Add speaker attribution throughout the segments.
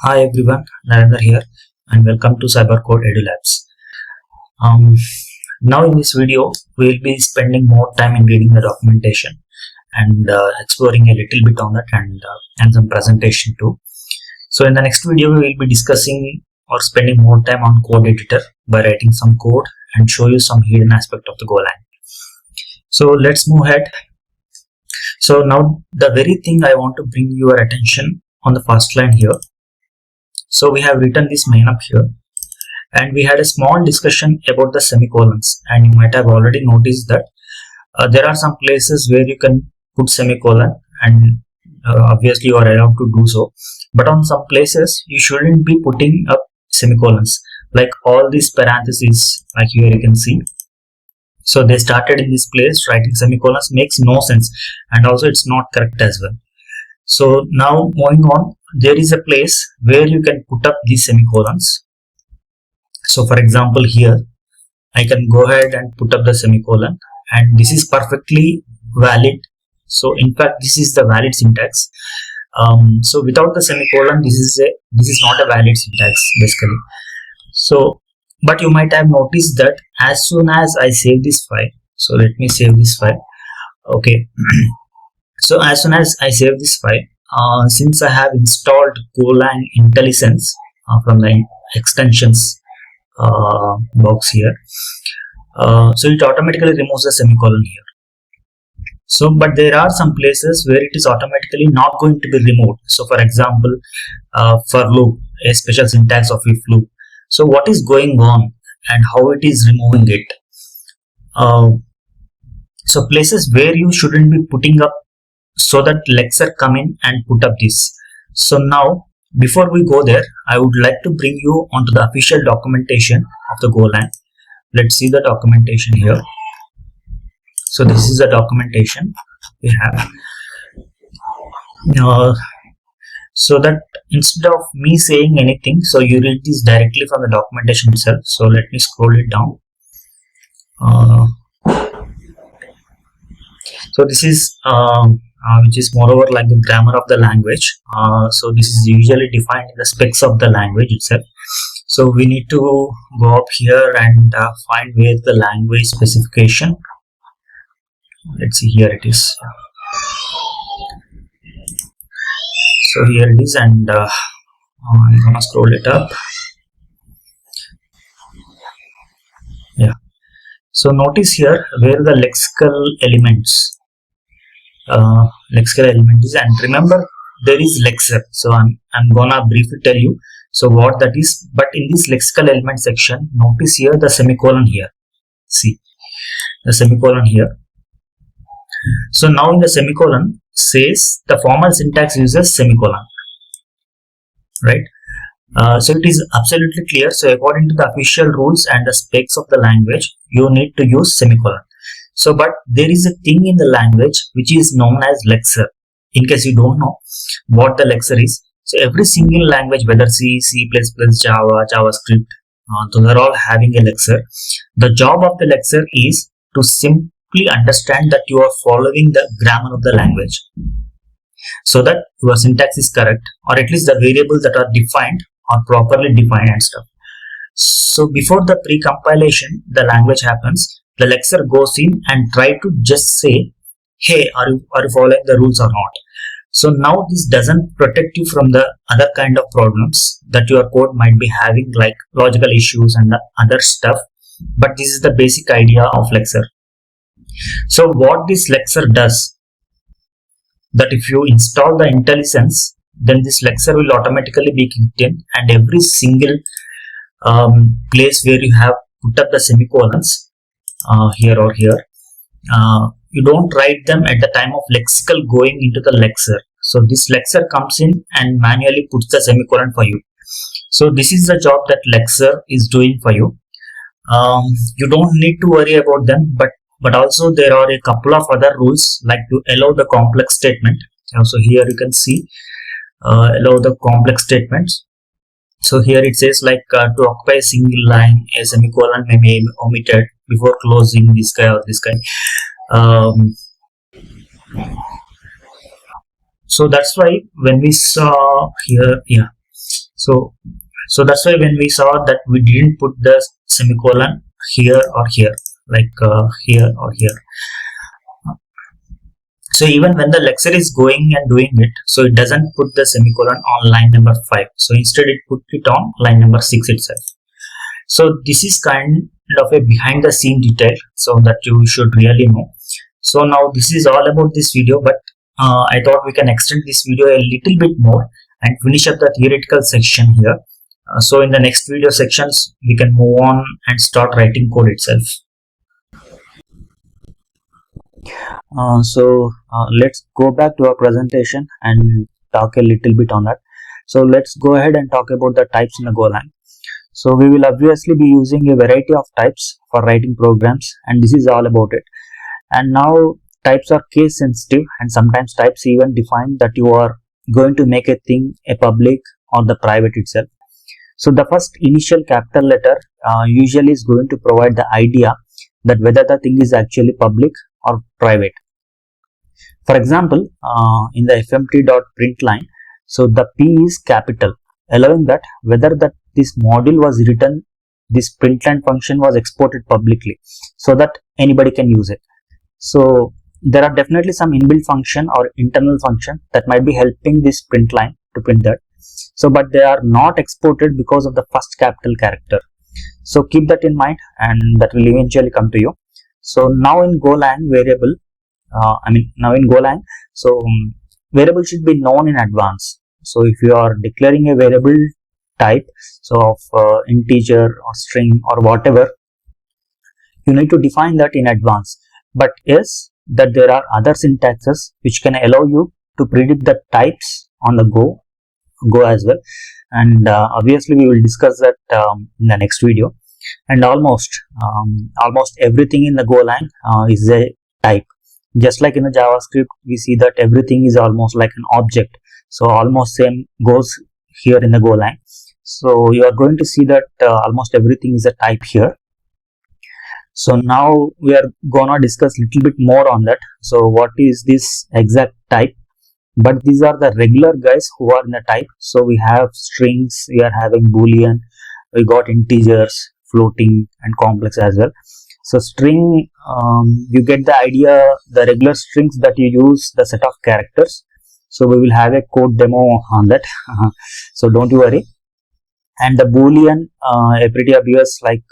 Speaker 1: Hi everyone, Narendar here and welcome to Cybercode EduLabs. Now in this video, we will be spending more time in reading the documentation and exploring a little bit on that and some presentation too. So in the next video, we will be discussing or spending more time on code editor by writing some code and show you some hidden aspect of the Golang. So let's move ahead. So now the very thing I want to bring your attention on the first line here. So we have written this main up here and we had a small discussion about the semicolons, and you might have already noticed that there are some places where you can put semicolon and obviously you are allowed to do so, but on some places you shouldn't be putting up semicolons, like all these parentheses like here you can see. So they started in this place, writing semicolons makes no sense and also it's not correct as well. So now moving on, there is a place where you can put up these semicolons. So for example here I can go ahead and put up the semicolon and this is perfectly valid. So in fact this is the valid syntax. So without the semicolon this is not a valid syntax basically. So but you might have noticed that as soon as I save this file, so let me save this file. Okay. So as soon as I save this file, since I have installed Golang IntelliSense from the extensions box here, so it automatically removes the semicolon here. So but there are some places where it is automatically not going to be removed. So for example, for loop, a special syntax of if loop. So what is going on and how it is removing it? So places where you shouldn't be putting up, so that lexer come in and put up this. So now before we go there, I would like to bring you onto the official documentation of the Golang. Let's see the documentation here. So this is the documentation we have. So that instead of me saying anything, so you read this directly from the documentation itself. So let me scroll it down. So this is which is moreover like the grammar of the language. So this is usually defined in the specs of the language itself. So we need to go up here and find where the language specification. Let's see, here it is. So here it is, and I'm gonna scroll it up. Yeah. So notice here where the lexical elements. Lexical element is, and remember there is lexer. So I'm gonna briefly tell you so what that is. But in this lexical element section, notice here the semicolon here. See the semicolon here. So now in the semicolon says the formal syntax uses semicolon, right? So it is absolutely clear. So according to the official rules and the specs of the language, you need to use semicolon. So but there is a thing in the language which is known as lexer. In case you don't know what the lexer is, so every single language, whether C, C++, Java, JavaScript, those are all having a lexer. The job of the lexer is to simply understand that you are following the grammar of the language, so that your syntax is correct, or at least the variables that are defined are properly defined and stuff. So before the pre-compilation, the language happens, the lexer goes in and try to just say, hey, are you following the rules or not? So now this doesn't protect you from the other kind of problems that your code might be having, like logical issues and the other stuff. But this is the basic idea of lexer. So what this lexer does, that if you install the IntelliSense, then this lexer will automatically be kicked in, and every single place where you have put up the semicolons, here or here, you don't write them at the time of lexical going into the lexer. So this lexer comes in and manually puts the semicolon for you. So this is the job that lexer is doing for you. You don't need to worry about them, but also there are a couple of other rules, like to allow the complex statement. So here you can see allow the complex statements. So here it says like to occupy a single line, a semicolon may be omitted before closing this guy or this guy. So that's why when we saw here, yeah, So that's why when we saw that we didn't put the semicolon here or here, like here or here. So even when the lexer is going and doing it, so it doesn't put the semicolon on line number 5. So instead it put it on line number 6 itself. So this is kind of a behind the scene detail, so that you should really know. So now this is all about this video, but I thought we can extend this video a little bit more and finish up the theoretical section here. So in the next video sections, we can move on and start writing code itself. Let's go back to our presentation and talk a little bit on that. So let's go ahead and talk about the types in the Golang. So we will obviously be using a variety of types for writing programs, and this is all about it. And now types are case sensitive, and sometimes types even define that you are going to make a thing a public or the private itself. So the first initial capital letter usually is going to provide the idea that whether the thing is actually public or private. For example, in the fmt.println, so the P is capital, allowing that whether this module was written, this println function was exported publicly, so that anybody can use it. So there are definitely some inbuilt function or internal function that might be helping this println to print that. So but they are not exported because of the first capital character. So keep that in mind, and that will eventually come to you. So now in Golang variable, variable should be known in advance. So if you are declaring a variable type, so of integer or string or whatever, you need to define that in advance. But yes, that there are other syntaxes which can allow you to predict the types on the go as well, and obviously we will discuss that in the next video. And almost everything in the Golang is a type. Just like in the JavaScript, we see that everything is almost like an object. So almost same goes here in the Golang. So you are going to see that almost everything is a type here. So now we are gonna discuss a little bit more on that. So what is this exact type? But these are the regular guys who are in the type. So we have strings, we are having boolean, we got integers, floating and complex as well. So string, you get the idea, the regular strings that you use, the set of characters. So we will have a code demo on that. So don't you worry. And the boolean, pretty obvious, like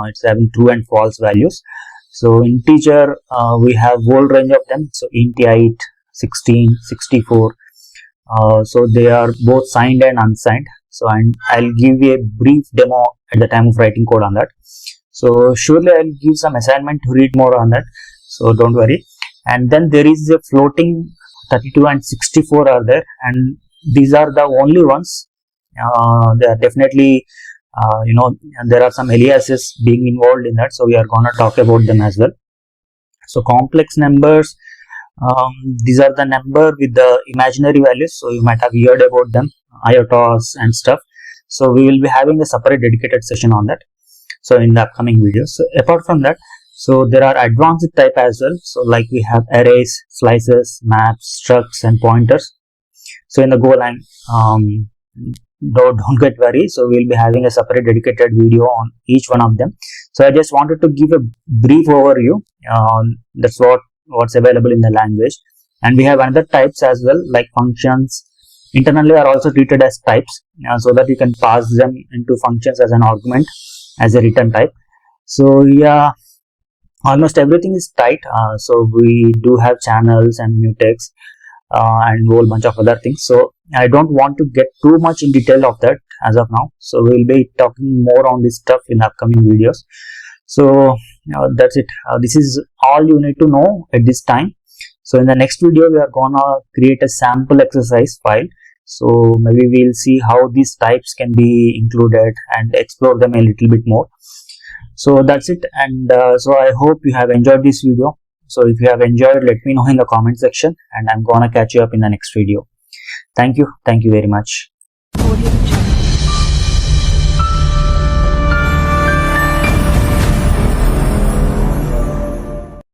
Speaker 1: it's having true and false values. So integer, we have whole range of them. So int 8, 16, 64. So they are both signed and unsigned. So I'll give you a brief demo at the time of writing code on that. So surely I'll give some assignment to read more on that. So don't worry. And then there is a floating 32 and 64 are there, and these are the only ones. They are definitely, there are some aliases being involved in that. So we are gonna talk about them as well. So complex numbers. These are the number with the imaginary values, so you might have heard about them, iotas and stuff. So we will be having a separate dedicated session on that, so in the upcoming videos. So apart from that, so there are advanced type as well. So like we have arrays, slices, maps, structs and pointers. So in the Golang, don't get worried, so we'll be having a separate dedicated video on each one of them. So I just wanted to give a brief overview. That's what's available in the language. And we have another types as well, like functions internally are also treated as types, so that you can pass them into functions as an argument as a return type. So yeah, almost everything is tight. So we do have channels and mutex and a whole bunch of other things. So I don't want to get too much in detail of that as of now. So we'll be talking more on this stuff in upcoming videos. So that's it. This is all you need to know at this time. So in the next video, we are gonna create a sample exercise file. So maybe we'll see how these types can be included and explore them a little bit more. So that's it. And so I hope you have enjoyed this video. So if you have enjoyed, let me know in the comment section, and I'm gonna catch you up in the next video. Thank you very much.